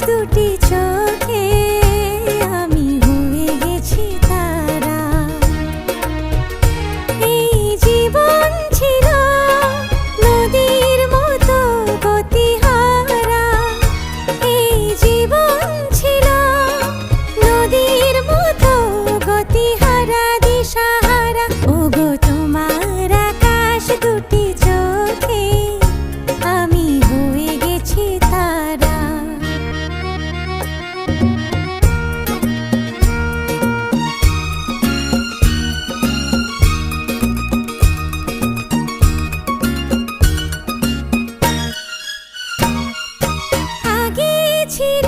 দুটি চোখে আমি হয়ে গেছি তারা। এই জীবন ছিল নদীর মতো গতিহারা, এই জীবন ছিল নদীর মতো গতিহারা দিশাহারা। ওগো তোমার আকাশ দুটি চোখে আমি হয়ে গেছি তারা। আগে ছিল